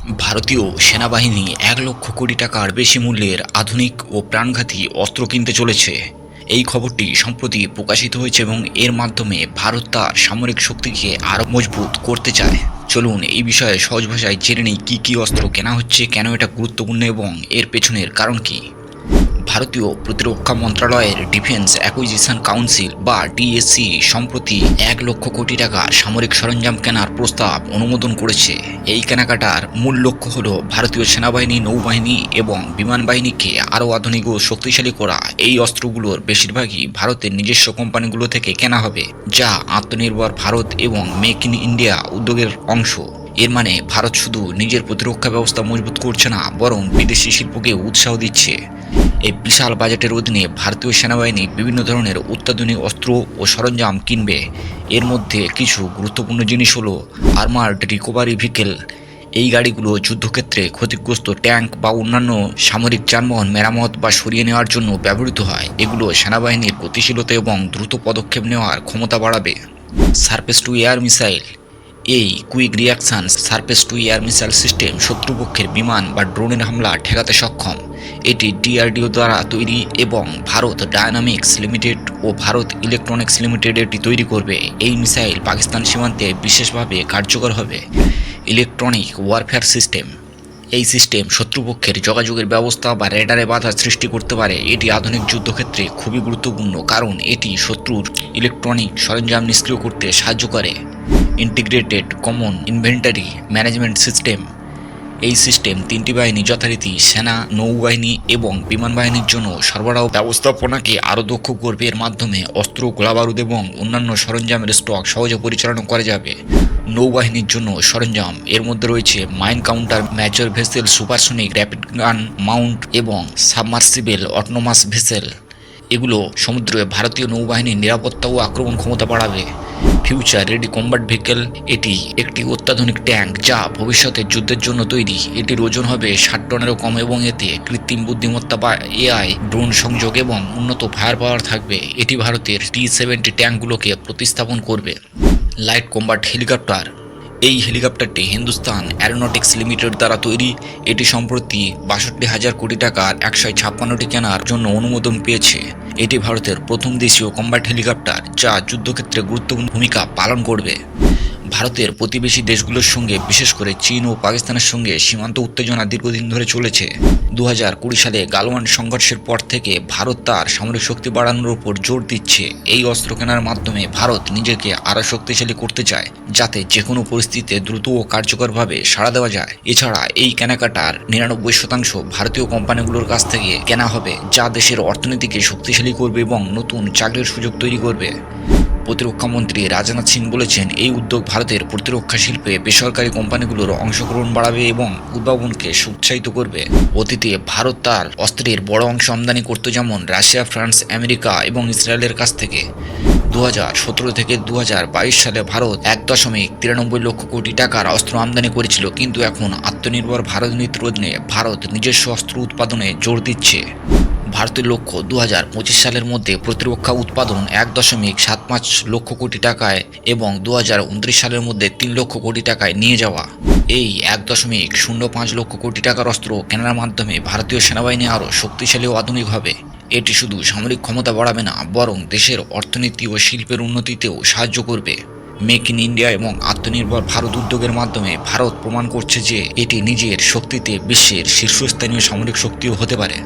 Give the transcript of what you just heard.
ভারতীয় সেনাবাহিনী ১,০০,০০,০০,০০০ টাকার বেশি মূল্যের আধুনিক ও প্রাণঘাতী অস্ত্র কিনতে চলেছে। এই খবরটি সম্প্রতি প্রকাশিত হয়েছে এবং এর মাধ্যমে ভারত তার সামরিক শক্তিকে আরও মজবুত করতে চায়। চলুন এই বিষয়ে সহজ ভাষায় জেনে নিই কী অস্ত্র কেনা হচ্ছে, কেন এটা গুরুত্বপূর্ণ এবং এর পেছনের কারণ কী। ভারতীয় প্রতিরক্ষা মন্ত্রণালয়ের ডিফেন্স অ্যাকুইজিশন কাউন্সিল বা ডিএসসি সম্প্রতি ১,০০,০০,০০,০০০ টাকার সামরিক সরঞ্জাম কেনার প্রস্তাব অনুমোদন করেছে। এই কেনাকাটার মূল লক্ষ্য হল ভারতীয় সেনাবাহিনী, নৌবাহিনী এবং বিমান বাহিনীকে আরও আধুনিক ও শক্তিশালী করা। এই অস্ত্রগুলোর বেশিরভাগই ভারতের নিজস্ব কোম্পানিগুলো থেকে কেনা হবে, যা আত্মনির্ভর ভারত এবং মেক ইন ইন্ডিয়া উদ্যোগের অংশ। এর মানে ভারত শুধু নিজের প্রতিরক্ষা ব্যবস্থা মজবুত করছে না, বরং বিদেশি শিল্পকে উৎসাহ দিচ্ছে। এই বিশাল বাজেটের অধীনে ভারতীয় সেনাবাহিনী বিভিন্ন ধরনের অত্যাধুনিক অস্ত্র ও সরঞ্জাম কিনবে। এর মধ্যে কিছু গুরুত্বপূর্ণ জিনিস হলো আর্মার্ড রিকভারি ভেহিকেল। এই গাড়িগুলো যুদ্ধক্ষেত্রে ক্ষতিগ্রস্ত ট্যাঙ্ক বা অন্যান্য সামরিক যানবাহন মেরামত বা সরিয়ে নেওয়ার জন্য ব্যবহৃত হয়। এগুলো সেনাবাহিনীর গতিশীলতা এবং দ্রুত পদক্ষেপ নেওয়ার ক্ষমতা বাড়াবে। Surface to air missile. এই quick reaction surface to air missile system শত্রুপক্ষের বিমান বা ড্রোনের হামলা ঠেকাতে সক্ষম। এটি ডিআরডিও দ্বারা তৈরি এবং ভারত ডায়নামিক্স লিমিটেড ও ভারত ইলেকট্রনিক্স লিমিটেড এটি তৈরি করবে। এই মিসাইল পাকিস্তান সীমান্তে বিশেষভাবে কার্যকর হবে। Electronic warfare system. এই সিস্টেম শত্রুপক্ষের যোগাযোগের ব্যবস্থা বা রেডারে বাধা সৃষ্টি করতে পারে। এটি আধুনিক যুদ্ধক্ষেত্রে খুবই গুরুত্বপূর্ণ, কারণ এটি শত্রুর ইলেকট্রনিক সরঞ্জাম নিষ্ক্রিয় করতে সাহায্য করে। Integrated common inventory management system. এই সিস্টেম তিনটি বাহিনী যথারীতি সেনা, নৌবাহিনী এবং বিমান বাহিনীর জন্য সরবরাহ ব্যবস্থাপনাকে আরও দক্ষ করবে। এর মাধ্যমে অস্ত্র, গোলাবারুদ এবং অন্যান্য সরঞ্জামের স্টক সহজে পরিচালনা করা যাবে। নৌবাহিনীর জন্য সরঞ্জাম। এর মধ্যে রয়েছে mine countermeasure vessel, supersonic rapid gun mount এবং সাবমার্সিবল অটোনোমাস ভেসেল। এগুলো সমুদ্রে ভারতীয় নৌবাহিনীর নিরাপত্তা ও আক্রমণ ক্ষমতা বাড়াবে। Future ready combat vehicle. এটি একটি অত্যাধুনিক ট্যাঙ্ক যা ভবিষ্যতের যুদ্ধের জন্য তৈরি। এটির ওজন হবে ৬০ টনেরও কম এবং এতে কৃত্রিম বুদ্ধিমত্তা বা এআই, ড্রোন সংযোগ এবং উন্নত ফায়ার পাওয়ার থাকবে। এটি ভারতের T-70 ট্যাঙ্কগুলোকে প্রতিস্থাপন করবে। Light combat helicopter. এই হেলিকপ্টারটি হিন্দুস্তান অ্যারোনটিক্স লিমিটেড দ্বারা তৈরি। এটি সম্প্রতি ৬২,০০০ কোটি টাকার ১৫৬টি কেনার জন্য অনুমোদন পেয়েছে। এটি ভারতের প্রথম দেশীয় কম্ব্যাট হেলিকপ্টার, যা যুদ্ধক্ষেত্রে গুরুত্বপূর্ণ ভূমিকা পালন করবে। ভারতের প্রতিবেশী দেশগুলোর সঙ্গে, বিশেষ করে চীন ও পাকিস্তানের সঙ্গে সীমান্ত উত্তেজনা দীর্ঘদিন ধরে চলেছে। ২০২০ সালে গালওয়ান সংঘর্ষের পর থেকে ভারত তার সামরিক শক্তি বাড়ানোর উপর জোর দিচ্ছে। এই অস্ত্র কেনার মাধ্যমে ভারত নিজেকে আরও শক্তিশালী করতে চায়, যাতে যে কোনো পরিস্থিতিতে দ্রুত ও কার্যকরভাবে সাড়া দেওয়া যায়। এছাড়া এই কেনাকাটার ৯৯% ভারতীয় কোম্পানিগুলোর কাছ থেকে কেনা হবে, যা দেশের অর্থনীতিকে শক্তিশালী করবে এবং নতুন চাকরির সুযোগ তৈরি করবে। প্রতিরক্ষামন্ত্রী রাজনাথ সিং বলেছেন, এই উদ্যোগ ভারতের প্রতিরক্ষা শিল্পে বেসরকারি কোম্পানিগুলোর অংশগ্রহণ বাড়াবে এবং উদ্ভাবনকে উৎসাহিত করবে। অতীতে ভারত তার অস্ত্রের বড় অংশ আমদানি করত, যেমন রাশিয়া, ফ্রান্স, আমেরিকা এবং ইসরায়েলের কাছ থেকে। ২০১৭ থেকে ২০২২ সালে ভারত ১,৯৩ লক্ষ কোটি টাকার অস্ত্র আমদানি করেছিল, কিন্তু এখন আত্মনির্ভর ভারত নীতির অধীনে ভারত নিজস্ব অস্ত্র উৎপাদনে জোর দিচ্ছে। ভারতের লক্ষ্য ২০২৫ সালের মধ্যে প্রতিরক্ষা উৎপাদন ১,৭৫ লক্ষ কোটি টাকায় এবং ২০২৯ সালের মধ্যে ৩ লক্ষ কোটি টাকায় নিয়ে যাওয়া। এই ১,০৫ লক্ষ কোটি টাকার অস্ত্র কেনার মাধ্যমে ভারতীয় সেনাবাহিনী আরও শক্তিশালী ও আধুনিক হবে। এটি শুধু সামরিক ক্ষমতা বাড়াবে না, বরং দেশের অর্থনীতি ও শিল্পের উন্নতিতেও সাহায্য করবে। মেক ইন ইন্ডিয়া এবং আত্মনির্ভর ভারত উদ্যোগের মাধ্যমে ভারত প্রমাণ করছে যে এটি নিজের শক্তিতে বিশ্বের শীর্ষস্থানীয় সামরিক শক্তিও হতে পারে।